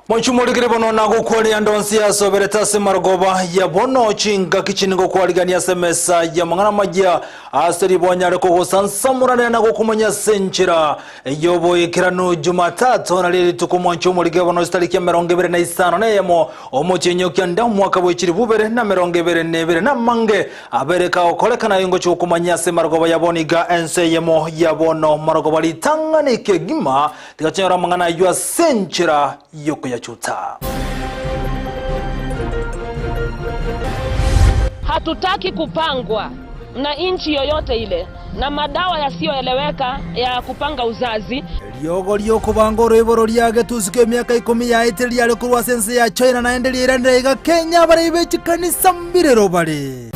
Mochumurigire bono nago kwali andonsi ya sobereta semarogoba ya bono chinga kichiningo kwaligania semesa ya mangana majia aseri bonyare ko sansamurane nago kumanya senchira yobo ikirano Jumatatu na lili tukumonchumurigire bono stariki ya 25 na yemo omochenyo kyanda mwaka bwechiri bubere na 22 na mange abereka okolekana yongo chukumanya semarogoba ya boniga ense yemo ya bono marogoba litanganike gima tikachera mangana yua senchira yoko ya chuta. Hatutaki kupangwa na inchi yoyote ile na madawa yasiyoeleweka ya kupanga uzazi. Lyogo lyoko bangoro iboro lyage tuzike miaka 10 ya Italy yale kurwa sense ya China na endelea ndega Kenya bari bechikanisa mbirero bari.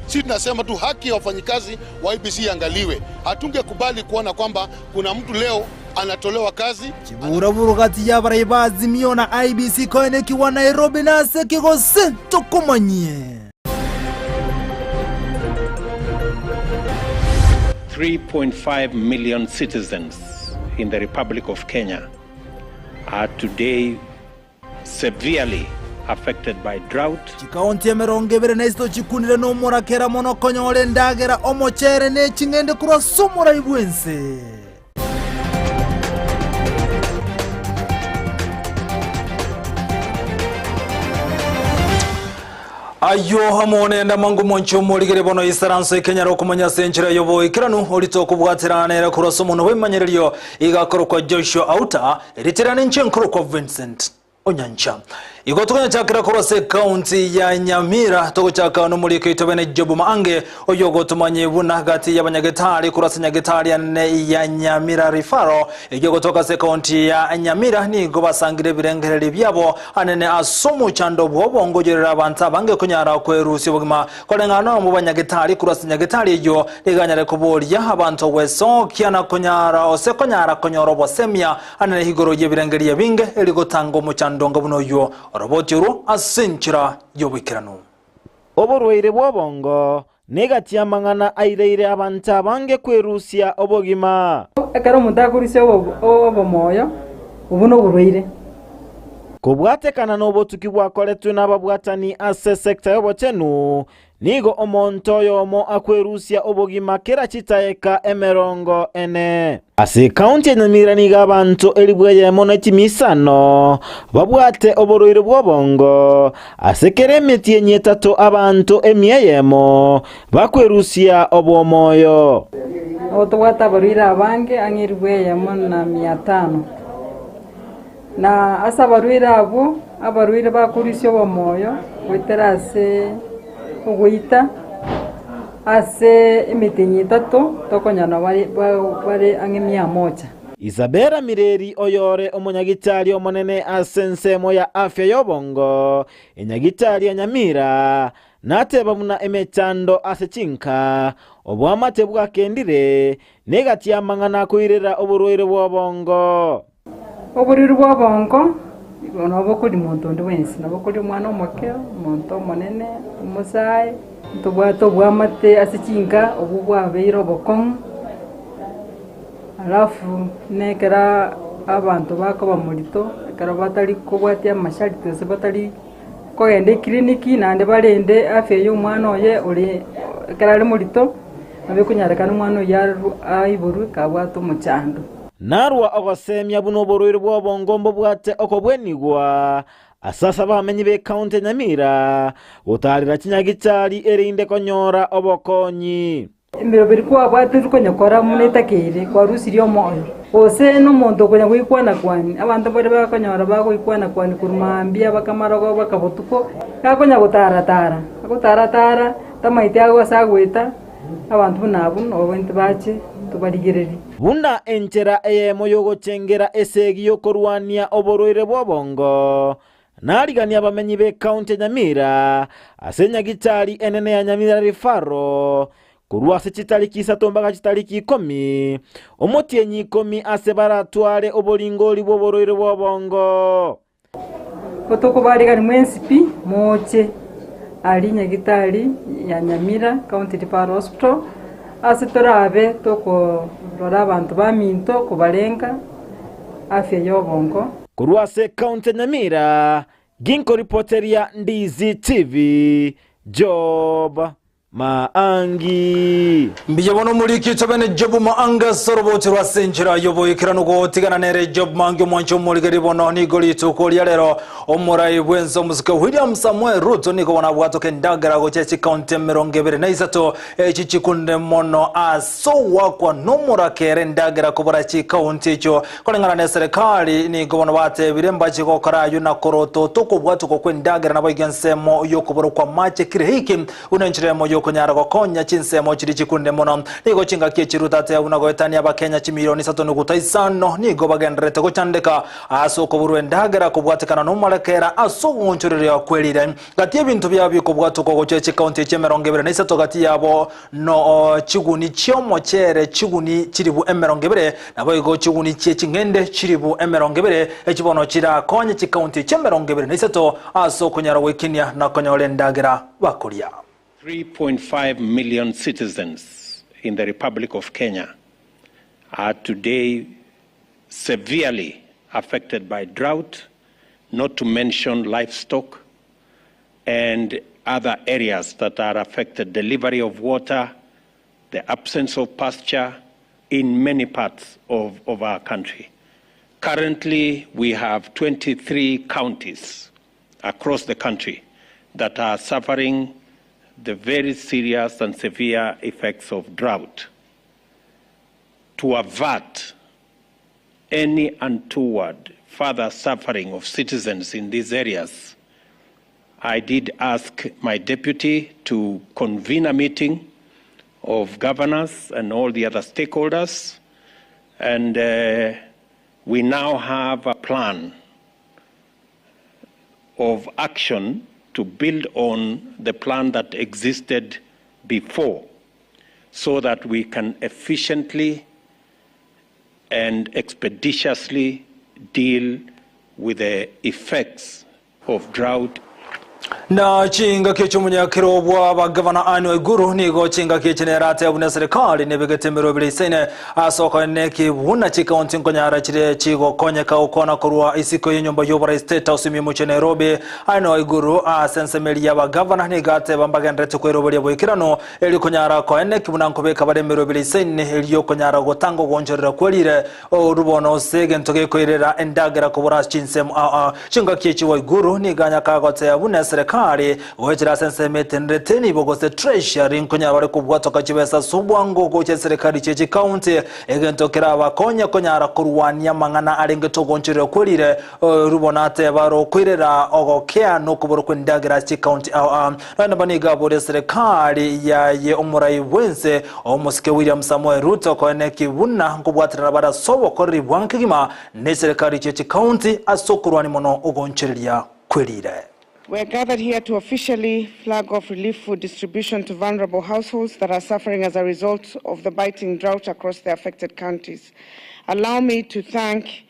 Sisi tunasema tu haki ya wafanyikazi wa IBC angaliwe. Hatungekubali kuona kwamba kuna mtu leo anatolewa kazi. Chiburaburu kati ya Azimio na IBC koene kiwa Nairobi na sekigo sento kumanye. 3.5 million citizens in the Republic of Kenya are today severely affected by drought. Chikaunti ya merongevere na isto chikunire no murakera mono konyole ndagera omochere ne chingende kura sumura ibwense. Ayo hamone ndamangu moncho muligere bono isaranso Kenya ro kumanya senchira yobo ikiranu olito kubwatirana era kuraso muno wemanyeryo igakoro kwa Joshua Auta eritirana nchenkoro kwa Vincent Onyancha. Igotukanya chakira kurase county ya Nyamira toko chaka no muri kitobene jobu maange oyogo tumanye buna hagati ya banyagetari kurase nyagetari ya Nyamira rifaro igogo toka se county ya Nyamira ni go basangire birengerere byabo anene asomu chando bwobongojerera abantu bange kunyara kwerusi bugima kolengana mu banyagetari kurase nyagetari yo liganyare kubolya abantu weso kiana kunyara ose kunyara konyoro bosemia anene higoro ye birengeriye binge eligotango mu chando ngabuno yo Robotiro asenchira yobikirano. Oborweire bwobongo negati amangana aireire abantu abange kwerusia obogima. Akaro mutakurisi obomoyo ubuno burweire. Kubwatekana n'obotuki bwakoletwe n'ababwatani ase sekta y'obochenu nigo omonto yomo akwerusia obogima kera chitaeka emerongo ene. Ase county ya Nyamira niga abantu elibweye mono chimisano babwate oborwire bwobongo ase keremeti enye 3 abantu emiyemo bakwerusia obwomoyo. Otobwata barwire abange angiribweye mono na 500. Na asa barwire abo abarwire bakurisyo bomoyo weterase uguita ase imitinyi 3 tokonyana bari angimia moja. Isabera Mireri oyore omonyagitari omonene asensemo ya afya yobongo enyagitari ya Nyamira nateba muna emechando ase chinka obwamate bwakendire negati yamangana kuirera oburwire bwobongo. Oburwire bwobongo bono kuri muntu ndi wensi nabo kuri mwana omokero muntu monene umusaye tubwato bwamate asichinga obubwabeiro obokon alafu nekera abantu bako bamulito kera batali kubwati amashariti se batali kogende kliniki nande balende afya y'umwana oye uri kera ari mulito abikunyareka n'umwana yaru ayiburu kabwato muchando. Narwa ogosemya buno borwire bwobongo mbobwate okobwenigwa asasa bamenyi be county Nyamira utarira chinyagitari erinde konyora obokonyi. Mbiro birikuwa bwate tukonyokora munetakire kwa rusiryo moyo ose no muntu konya kwikwana kwani abantu bari bakonyora bakwikwana kwani kurumambia bakamarago bakabotuko kakonya gutaratara tamaite ago sagwita abantu nabo obente bache tubarigireri. Bunda enchera eyemo yogochengera esegi yokorwania oborwire bwobongo narigania bamenyi be county Nyamira asenyagitari enene ya Nyamira rifaro kurwa se chitariki 3 mpaka chitariki 10 omotienyi 10 ase baratware oboringoli bw'oborwire bwobongo. Otoko barigani mwensipi moche ali nyagitari ya Nyamira County Referral Hospital ase torabe tokorora abantu baminto kubarenga afya y'obongo. Kurwa ase kaunti ya Nyamira, ginko reporteria Ndizi TV, Job Maangi. Mbiyabono muri kitabene Job Maanga soroboti rwa senjira yoboyekera nugo tigana nere Job Maangi mwancho muri garibono ni goli tukoli rero omurai bwenzo muzika William Samuel Ruto niko wana bwatoke ndagara go chechi county Mirongebere na isato chichikunde mono aso wakwa nomura kere ndagara kubara chi county cho kolengana ne serikali ni gobono bate biremba chiko karayo na koroto toko bwatuko kwendagara na bagensemo yokuboro kwa mache kirehiki unenchiremo konyara gokonya chinsemo chiri chikunde mono nigo chinga kichirutate unagoetania abakenya chimilioni 3.5 nigo bagendrete gochandeka aso kuburu endagera kubwatekana no malekera aso unchurire kwelire gati ebintu byabyo kubwatuko gocheche county chemerongebere naisato gati yabo no chiguni chyomo chere chiguni chiribu emerongebere nabo igo chiguni chingende chiribu emerongebere echibono chira konye chi county chemerongebere naisato aso konyara wekinia na konyole endagera bakulia. 3.5 million citizens in the Republic of Kenya are today severely affected by drought, not to mention livestock and other areas that are affected, delivery of water, the absence of pasture in many parts of our country. Currently, we have 23 counties across the country that are suffering the very serious and severe effects of drought. To avert any untoward further suffering of citizens in these areas, I did ask my deputy to convene a meeting of governors and all the other stakeholders, and we now have a plan of action to build on the plan that existed before so that we can efficiently and expeditiously deal with the effects of drought. Na chinga kecho munyakiro bwa bagavana anu eguru nigo chinga kechenerate abune serikali nebegetemero bilisene asoko neki buna chikaunti nkonyara chire chigo konyeka ukona kurwa isiko yenyomba yobora state house mimuche Nairobi anu eguru sensemeli ya bagavana nigate bambagendrete kwerobya boikirano eli konyara ko eneki bunankobeka baremero bilisene eliyo konyara gotango gonjerera kwelire rubono sege ntoge koirera endagera kubura chinsem chinga kechi wa eguru niganya kagote abune serikali wechira sensemete ndreteni bogose treasury nkonya bari kubwatoka chibesa subwango goche serikali chechi county egentokera abakonya konyara kurwania mangana arengetogonchire kwelire rubonate baro kwirera ogokea no kuboro kwendagira chi county nana baniga bore serikali ye omurai bwense omusike William Samuel Ruto ko eneki buna nkubwatira bara sobo kori bwankigima ne serikali chechi county asokurwani mono ogonchiria kwelire. We are gathered here to officially flag off relief food distribution to vulnerable households that are suffering as a result of the biting drought across the affected counties. Allow me to thank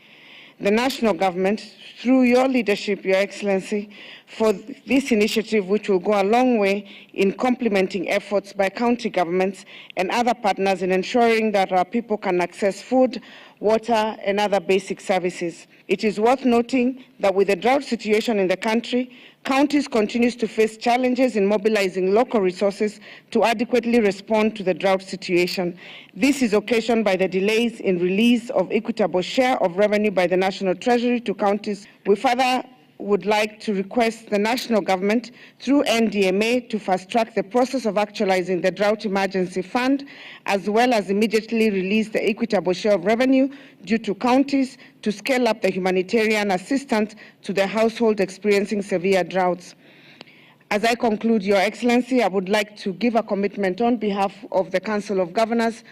the national government, through your leadership, Your Excellency, for this initiative, which will go a long way in complementing efforts by county governments and other partners in ensuring that our people can access food, water, and other basic services. It is worth noting that with the drought situation in the country, counties continue to face challenges in mobilizing local resources to adequately respond to the drought situation. This is occasioned by the delays in release of equitable share of revenue by the National Treasury to counties. We further would like to request the national government through NDMA to fast-track the process of actualizing the Drought Emergency Fund, as well as immediately release the equitable share of revenue due to counties to scale up the humanitarian assistance to the household experiencing severe droughts. As I conclude, Your Excellency, I would like to give a commitment on behalf of the Council of Governors.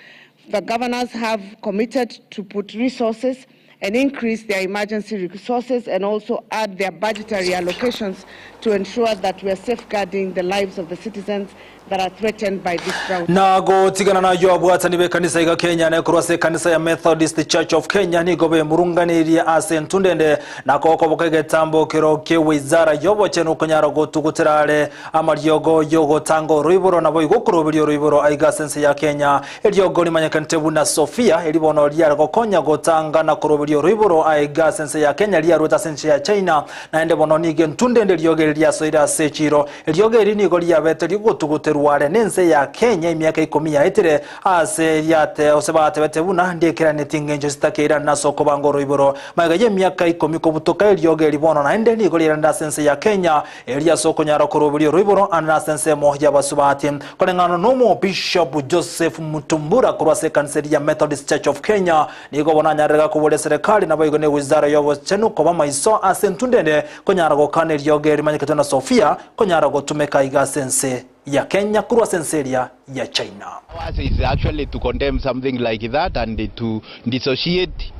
The governors have committed to put resources and increase their emergency resources and also add their budgetary allocations to ensure that we are safeguarding the lives of the citizens. that are threatened by this drought. Nago tigana na yo abwatani be kanisa iga Kenya na kurase kanisa ya Methodist Church of Kenya ni gobe murunganiri ase ntundende na koko bokege tambo kiroke wizara yobo chenu konyara gotuguterare amaryogo yogo tango ruiboro na boy gokurobiryo ruiboro aiga sense ya Kenya elyogo ni manyakantebu na Sofia elibono lya gokonya gotanga na kurobiryo ruiboro aiga sense ya Kenya lya ruta sense ya China na ende bono nige ntundende lyoge lya soira sechiro elyoge ri ni goli ya beteri gotuguterware nense ya Kenya imiaka 10 ya etire ase yate osebate betebuna ndekera netingenjo sitakeira na soko bangoro iboro magaye imiaka 10 ko butoka elyoge libono na ende ni goli ya sense ya Kenya elia soko nyara korobiryo ruiboro ana sense moja basubati kolengano nomo Bishop Joseph Mutumbura kurase kanseri ya Methodist Church of Kenya nigo bonanyarega kubole serikali na bayigone wizara yobo chenu ko bamaiso ase ntundende konyara go kanel yoge rimanyiketo na Sofia konyara go tumeka iga sense ya Kenya kurwa senseria ya China. Ours is actually to condemn something like that and to dissociate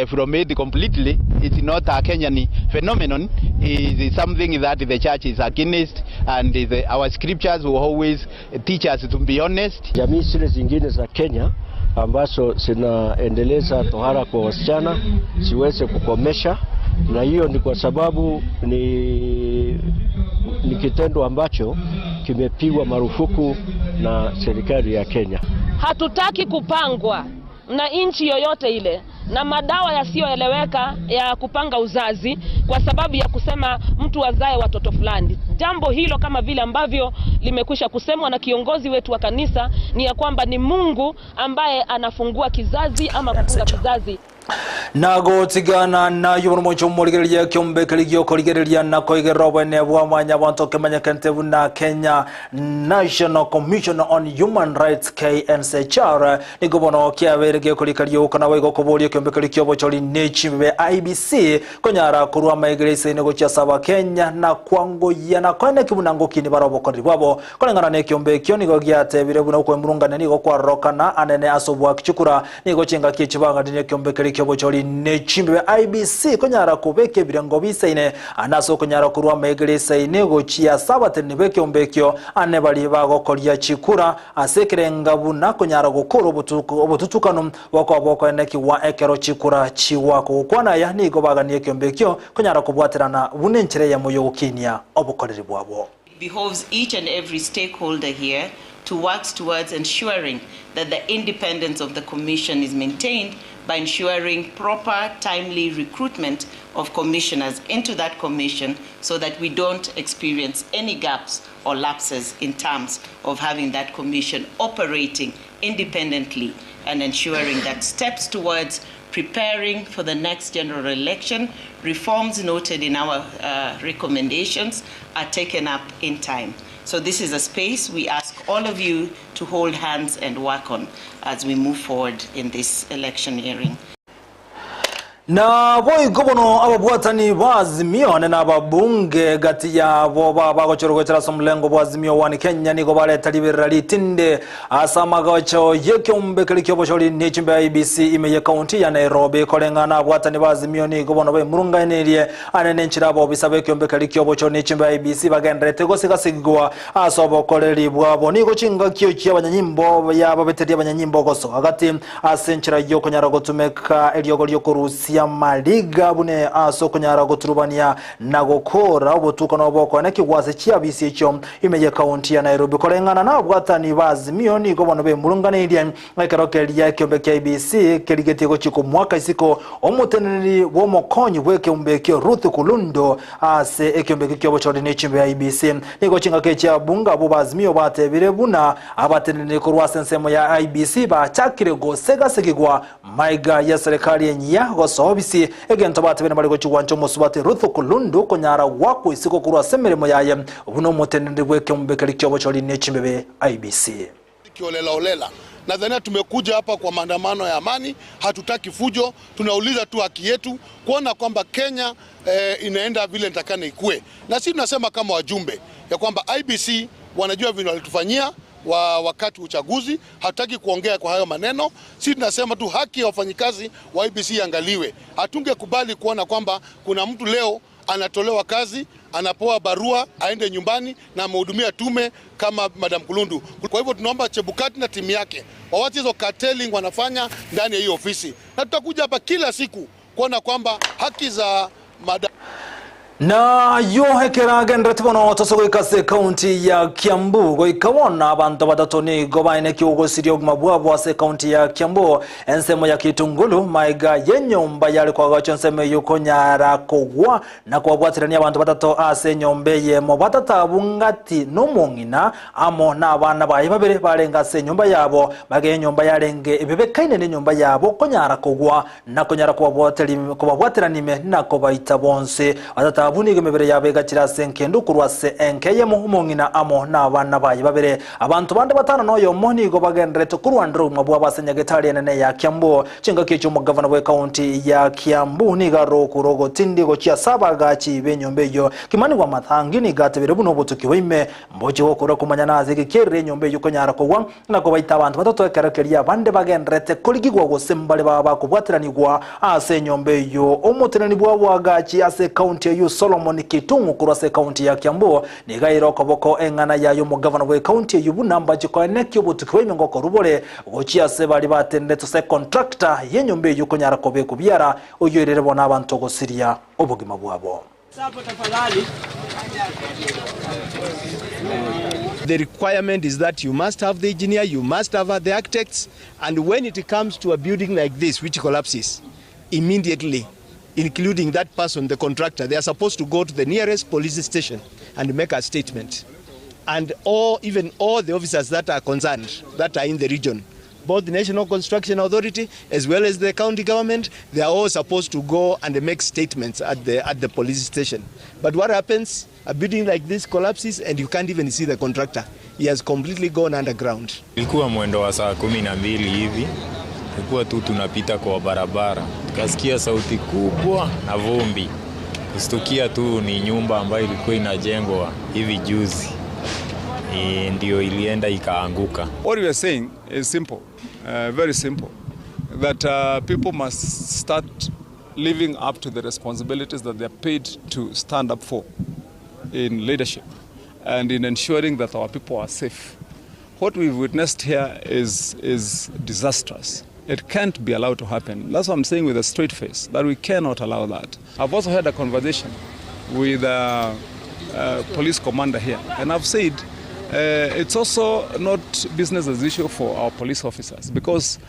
from it completely. It's not a Kenyan phenomenon. It's something that the church is against, and our scriptures will always teach us to be honest. Jamii zile zingine za Kenya ambazo zinaendeleza tohara kwa wasichana siweze kukomesha, na hiyo ni kwa sababu ni kitendo ambacho kimepigwa marufuku na serikali ya Kenya. Hatutaki kupangwa na nchi yoyote ile na madawa yasiyoeleweka ya kupanga uzazi kwa sababu ya kusema mtu azae watoto fulani. Jambo hilo kama vile ambavyo limekwisha kusemwa na kiongozi wetu wa kanisa ni ya kwamba ni Mungu ambaye anafungua kizazi ama kufunga kizazi. Nago tigana na yubono mocho moligeria kyombe keligyo koligeria na koigerobo ne bwamanya bantu kemanya kantebu na Kenya National Commission on Human Rights KNCHR nigobono kyaberege kolikaliyo kana wego kobolyo kyombe keligyo bocholi nechimbe IBC konyara kurwa maigrese nego cyasaba Kenya na kwango yana kone kibunango kini barobo kori bwabo kolengana ne kyombe kyo nigo gyatebire buna ko murungana nigo kwa rokana anene asobwa kichukura nigo chenga kicibanga ne kyombe keligyo bocholi nechimbe IBC konyara kubeke birango bisaine anaso konyara kurwa megeresa inego chia sabate nibeke ombekyo ane bali bago kolya chikura asekerenga buna konyara gukoro obututukano boko eneki wa ekero chikura chiwako kwana ya nigo baganie kyombekyo konyara kubwaterana bunenchire ya moyo ukinia obukoreri bwabo. Behoves each and every stakeholder here to work towards ensuring that the independence of the Commission is maintained by ensuring proper, timely recruitment of commissioners into that commission so that we don't experience any gaps or lapses in terms of having that commission operating independently and ensuring that steps towards preparing for the next general election, reforms noted in our recommendations are taken up in time. So this is a space we ask all of you to hold hands and work on as we move forward in this election hearing. Na boy gobono ababwatani bazimio na babunge gati ya boba bagochorogotera somlengo bazimio wani Kenya ni gobale talibirali tinde asama gacho yekyombe kelikyo bosholi nechimbe IBC imeye county ya Nairobi kolengana abwatani bazimio ni gobono be murunganerie anene nchirabo bisabe kyombe kelikyo bosholi nechimbe IBC bagendrete gosigasigwa asobo koleri bwabo ni gochinga kyo cyabanyanyimbo ya babeteri abanyanyimbo goso agati asenchira yo konyara gotumeka elyogo lyokurusi ya maliga bune aso kunyara goturubania na gokora obutuko no boko na kigwase kya BCHO imeye county ya Nairobi kolengana na bwatani bazimio ni gobono be murunganiriye ekerokeria ya kyombe kya IBC keligetigo chiko mwaka isiko omuteneri wo mokonyi weke umbekyo Ruth Kulundo ase ekyombe kyobo chodi nechimbe ya IBC nigo chinga kecha bunga bo bazimio batebire buna abateneri kurwa sensemo ya IBC ba chakire go sega segigwa maiga ya serikali yenyia goso bisi egento batebene bali go chiwancho musubate Ruth Kulundo konyara wako isiko kurwa semeremo yaye buno muteneri weke umbekyo kyobo chodi nechimbe IBC kiolela. Nadhani tumekuja hapa kwa maandamano ya amani, hatutaki fujo, tunauliza tu haki yetu kuona kwamba Kenya inaenda vile nitakana ikue. Na sisi tunasema kama wajumbe ya kwamba IBC wanajua vile walitufanyia wakati uchaguzi, hatutaki kuongea kwa hayo maneno. Sisi tunasema tu haki ya wafanyikazi wa IBC iangaliwe. Hatungekubali kuona kwamba kuna mtu leo anatolewa kazi anapewa barua aende nyumbani na amehudumia tume kama Madam Kulundu. Kwa hivyo tunaomba Chebukati na timu yake wawache hizo carteling wanafanya ndani ya hiyo ofisi, na tutakuja hapa kila siku kuona kwamba haki za Madam na yohekera gendrete bono tosogoikase county ya Kiambu goikawona abantu batatu ni gobaine kiugosirio ogumabwabo ase county ya Kiambu ensemo ya Kitungulu maiga yenyomba yali kwagacho ensemo yukonyara kogwa na kwabwatirania abantu batatu ase nyombe yemo batatabungati nomongina amo na abana baye babere barenga ase nyomba yabo bage nyomba yarenge ebebekaine ne nyomba yabo konyara kogwa na konyara kwabwatirani na kobaita bonse batata abunige mebere yabega kirase nkendo kurwase enkeye muhumongina amo na abana baye babere abantu bande batana noyo monigo bagendrete kurwandro mabwa basenyagetari enene ya Kiambu chinga kicho mugavana we county ya Kiambu nigaro kurogo tindigo chia sabaga chibenyombe yo kimani wa mathangi ni gatebere buno butuki wime mboje wo kuro kumanyana azige kere nyombe yo konyara kogwa na ko baita abantu batatu ekarakeria bande bagendrete kuligigwa gosembale baba kubwatiranigwa ase nyombe yo omutenani bwa bwagachi ase county yo Solomon Kitungu kurase county ya Kiambu ni gairo koboko engana yayo mugavana we county yubunamba chikoenekyo butukiwe ngoko rubole gochia se bali batendete se contractor yenyombe yukonyara kobe kubyara oyoirere bona abantu gosiria obugima bwabo. The requirement is that you must have the engineer, you must have the architects, and when it comes to a building like this which collapses, immediately, including that person, the contractor, they are supposed to go to the nearest police station and make a statement. And even all the officers that are concerned, that are in the region, both the National Construction Authority as well as the county government, they are all supposed to go and make statements at the police station. But what happens? A building like this collapses and you can't even see the contractor. He has completely gone underground. Ilikuwa mwendo wa saa 12 hivi. Ilikuwa tu tunapita kwa barabara. Tukasikia sauti kubwa na vumbi. Kustukia tu ni nyumba ambayo ilikuwa inajengwa hivi juzi. Ndio ilienda ikaanguka. What we are saying is simple, very simple, that people must start living up to the responsibilities that they are paid to stand up for in leadership and in ensuring that our people are safe. What we've witnessed here is disastrous. It can't be allowed to happen. That's what I'm saying with a straight face, that we cannot allow that. I've also had a conversation with a police commander here, and I've said it's also not business as usual for our police officers, because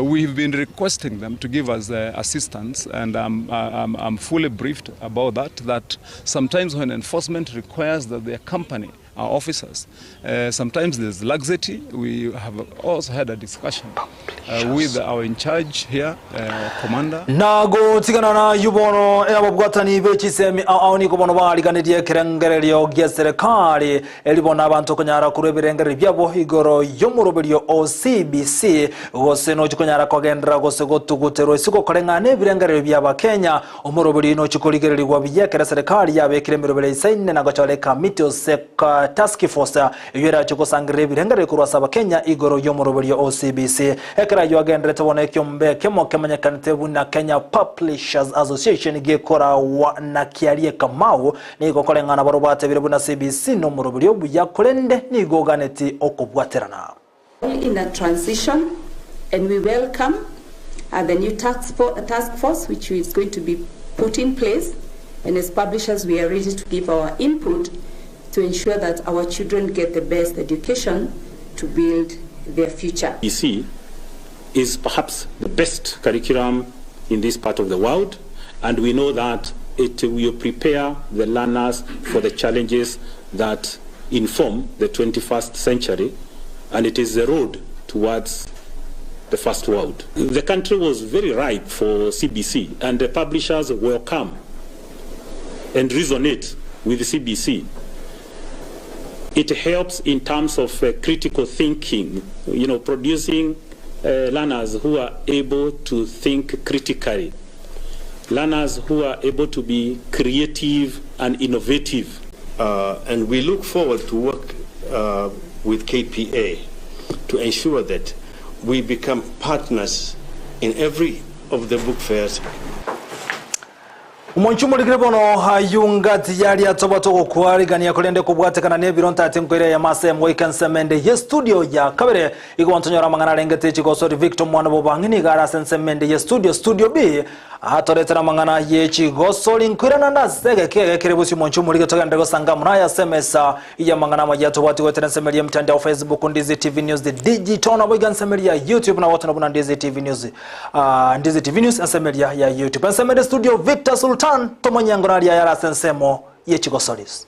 we've been requesting them to give us assistance, and I'm fully briefed about that sometimes when enforcement requires that they accompany our officers, sometimes there's laxity. We have also had a discussion with our in charge here, commander. Nago tigana na yubono ababwatani bechisemi aoni kubono baliganiriye kerengerero gyeserekali elibona abantu konyara kureberengere byabo igoro yomurobelyo OCBC gose no chikonyara kogendera gose gotugutero isiko korengane ebirengerero byaba Kenya omurobeli no chikoligererwa byekera serikali yabekire mirobele isaine na gacholeka mitio seka task force yera chikosangire ebirengerero kurwasaba Kenya igoro yomurobelyo OCBC ekera yo agendere tubone kyombe kemo kemanyakanite buna Kenya Publishers Association gekora na kialie kamau ni gokorengana barobate bire buna CBC no murobelyo buyakolende ni goganeti okubwaterana. In a transition, and we welcome the new task force which is going to be put in place, and as publishers we are ready to give our input to ensure that our children get the best education to build their future. Kisii is perhaps the best curriculum in this part of the world, and we know that it will prepare the learners for the challenges that inform the 21st century, and it is the road towards the first world. The country was very ripe for CBC, and the publishers welcome and resonate with CBC. It helps in terms of critical thinking, producing learners who are able to think critically, learners who are able to be creative and innovative. And we look forward to work with KPA to ensure that we become partners in every of the book fairs. Umonchumo ligirebono hayungati yali atobato kuarigania kulende kubwatekana ne bironta atinkwere ya masem weekend ye studio ya kabere igwantonyora mangana lengete chigosori Victor mwana bobangini gara sensemende ye studio B atoretera mangana ye chigosori nkwirana nasege kege kerebusi umonchumo ligetoka ndego sanga mnaya semesa ya mangana majato watu wetena semeli ya mtandao Facebook Ndizi TV News the digital na boigan semeli ya YouTube na watu na Ndizi TV News Ndizi TV News semeli ya YouTube semeli studio Victor Sultan tomonyango na ya yara sensemo ye chigosolis.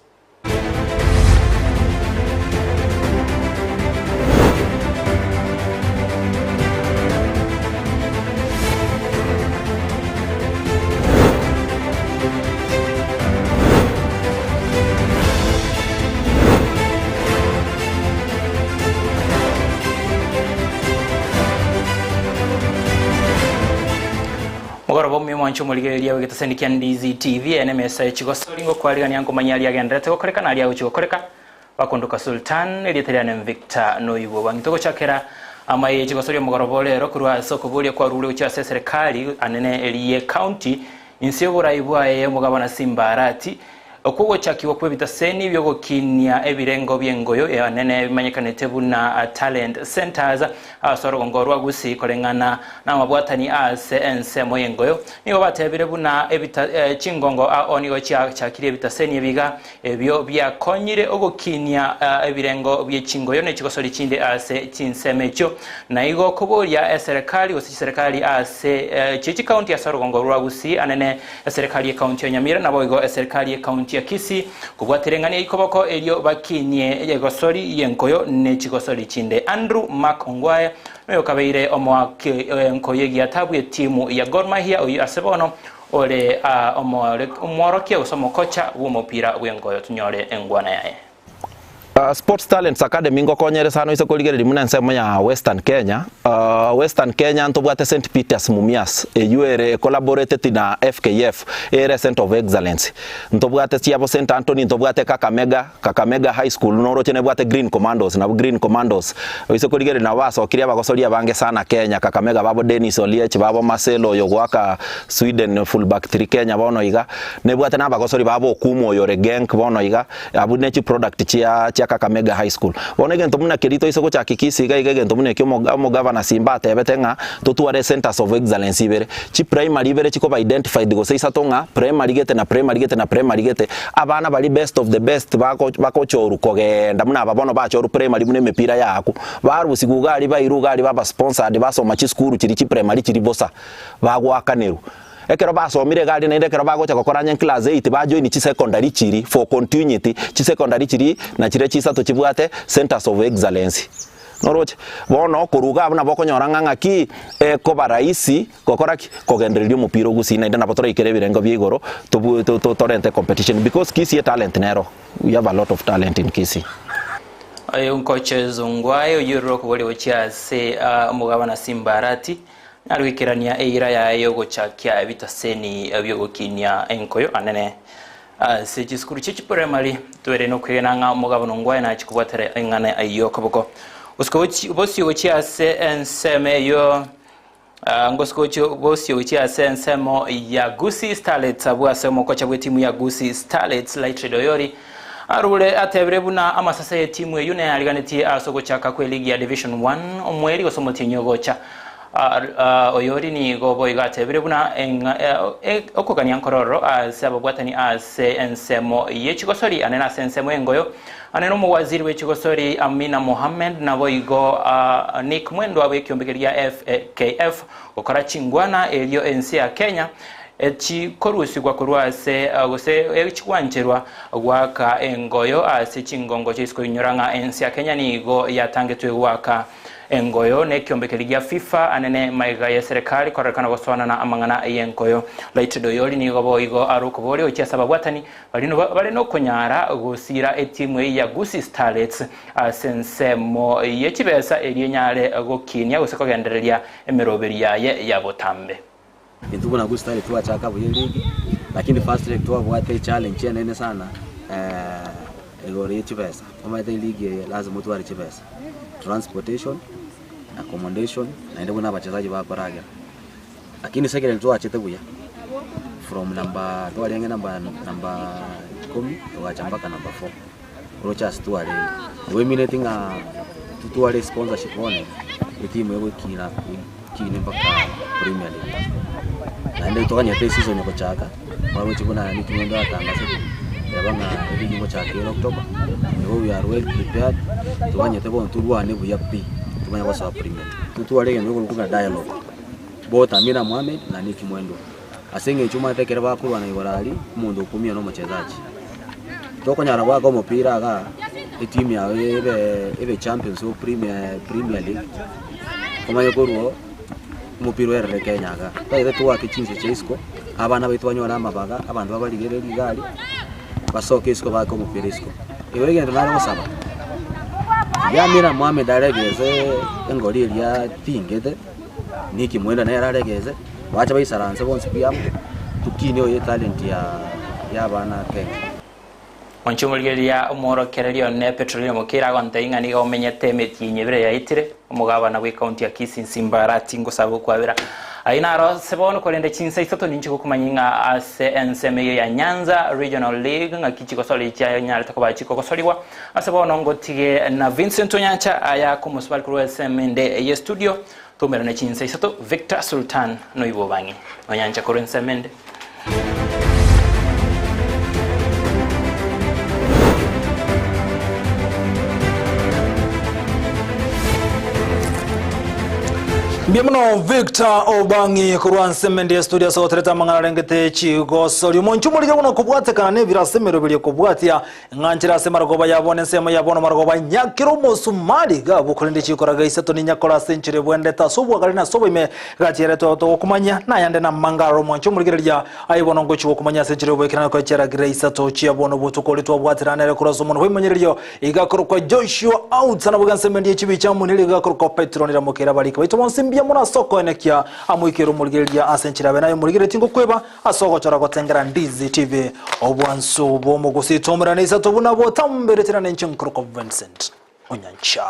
Mugoroba mwancho muligeria wegetasenikia Ndizi TV NMS chigosolingo kwaliga nyango manyali agendete gokoreka nali awo chigokoreka bakondoka Sultan elitaliana Victor Noibo bangitoko chakera amaye chigosolio mugoroba lero kurwa soko buli kwa rule ucha serikali anene eliye county insiyobora ibwaye mugabana Simbarati okugo chakiwa kwe bitaseni byo gokinya ebirengo byengoyo yanene bimanyekanete buna talent centers asoro ngorwa Gusii kolengana na mabwatani ensemo yengoyo nibo batebire buna ebita chingongo onigo chakire bitaseni ebiga ebyo byakonyire ogokinya ebirengo byechingoyo ne chigosoli chinde chinsemecho na igo kobolya serikali osi serikali chichi county asoro ngorwa Gusii anene serikali ya county ya Nyamira nabo igo serikali ya county ya Kisii kubwaterengania ikoboko elio bakinye egosori yenkoyo ne chigosori chinde Andrew Makongwaya no kabeire omwake enkoyegi atabu timu ya Gor Mahia oyi asebono ole omworokia usomo kocha w'umupira w'engoyo tunyore engwana yae. Sports Talents Academy ngokonyere sano isokoligere limuna nsemo ya Western Kenya. Western Kenya ntobwate St Peter's Mumias UR collaborated na FKF Area Center of Excellence. Ntobwate Chiabo St Anthony ntobwate Kakamega High School noro chene bwate Green Commandos. Isokoligere na waso kiria bagosolia bange sana Kenya Kakamega babo Dennis Oliech babo Marcelo Yogwaka Sweden fullback 3 Kenya bono iga ne bwate na bagosoli babo Kumo Yore Genk bono iga abunechi product chia Kakamega High School. Bonege ntomuna kerito isoko cha Kisii ga igege ntomuna kyo mo governor Simba tebetenga totuare centers of excellence ibere. Chi primary ibere chiko ba identified go seisa tonga primary gete abana bali best of the best bako choru kogenda muna babono ba choru primary mune mepira yako. Baru sigugali ba irugali baba sponsored baso machi school chiri chi primary chiri bosa bagwa kaneru. Ekero basomire gari na ekero bagocha gokoranya class 8 bajoin chi secondary chiri for continuity chi secondary chiri na chire chisa to chibwate centers of excellence noroche bono kuruga abana bokonyora ng'ang'aki ko baraisi gokoraki kogendererio mupira Gusii na ndana batora ikere birengo byigoro to torrent competition because Kisii talent nero we have a lot of talent in Kisii. Ayo coaches ngwayo yuro ko boli ochiase mugabana Simbarati arwikirania eira ya yogo chakia bitaseni byogokinya enkoyo anene seji skuru chichi primary twere no kwenanga mugabo ngwaye na chikubwatere engane ayo koboko uskochi bosi ochi ase enseme yo ngoskochi bosi ochi ase ensemo ya Gusii Starlets abwasemo kocha bwe timu ya Gusii Starlets light doyori arule atebrebuna amasasa ya timu yune yaliganeti asoko chaka kwe ligi ya division 1 omweri osomotinyo gocha oyori ni gobo igatebire buna okogania nkororo asaba bwatani ase ensemo yechigosori anena sensemo engoyo aneno mu waziri wechigosori Amina Mohammed nabo igo Nick Mwendo abekiyombekeria FKF okora chingwana elio ensi ya Kenya korusi kwa kurwase gose chikwancherwa gwaka engoyo ase chingongo chisko inyoranga ensi ya Kenya ni igo yatangetwe gwaka engoyo ne kyombekeligia FIFA anene maiga ya serikali korekana goswana na amangana yenkoyo light doyoli ni gobo igo arukobori ocha sababwatani bali no konyara gusira etimu ya Gusii Starlets sensemo yechibesa elinyale gokinya guseko gendereria emeroberi yaye yabotambe Ntuko na Gusii Starlets tuachaka buye ligi lakini first leg tuabwate challenge nene sana egori yechibesa kama ile ligi lazima tuare chibesa transportation, accommodation, na ndio kuna wachezaji wa Baraga. Lakini second tuachete buya. from number 10 tukacha mpaka number 4 Rochas tuarenge we meaning tutuale sponsorship one timu yego kina mpaka Premier League na ndio tukanya season yako chaka wao chikuna ni kimendo atangaza yabanga ligi ngo chaka October we are well prepared tukanya tebo turuane buya pi tukanya kwa sawa Premier tutuale ngego kuna dialogue both Amina Mohamed na Nick Mwendo asenge chuma tekera bakuru na iwarali mundu kumia no mchezaji tokonyara wako mupira ga timu ya ebe champions of Premier League kama yokoruo mupira were Kenya ga taire tuwa kichinze chesko abana bitwanywa na mabaga abantu babaligere ligali basoke isko bako mupira isko iwe ngende nari musaba Amina Mohamed aregeze engoli ya tingete Niki Mwenda na yararegeze wacha bayisaranze bonse kuyamo tukine oye talent ya bana Kenya Onchumulgeria umorokererio ne petroleum kira gonte ingani omenyete metinyebere yaitire umugabana we county ya Kisii Simbarati ngosabo kwabira ainaro sebono kolende chinsa isato ninchiko kumanyinga ase enseme ya Nyanza Regional League ngakichiko soli cha nyale takoba chiko kosoliwa asebono ngotige na Vincent Onyancha aya kumusbal kuru semende ye studio tumera na chinsa isato Victor Sultan noibo bangi Onyancha kuru semende Bienvenido Victor Obangi kurwan semende studio so treta mangana rengete chigo soli monchumuli jono kubwate kana ne virasemero bili kubwatia nganchira semargoba yabone sema yabono margoba nyakiro mosumali ga bukolende chikoraga isato ni nyakora century bwende tasubwa kalina sobo ime gachire to kumanya na yande na mangaro monchumuli girya ayibono ngochi kumanya century bwekana ko chera grace to chiabono butukoli to bwatira nere kurasomo hwimenyeryo igakorwa Joshua out sana bugansemende chibicha munili gakorwa Petro ni mokera balika bito monsimbi muna soko enekia amuikero mulgeria asenchira benayo mulgere tingo kweba asoko chora gotengera Ndizi TV obwanso bomo Gusii tomera nisa tobuna botambere tirane nchinkro Vincent Onyancha.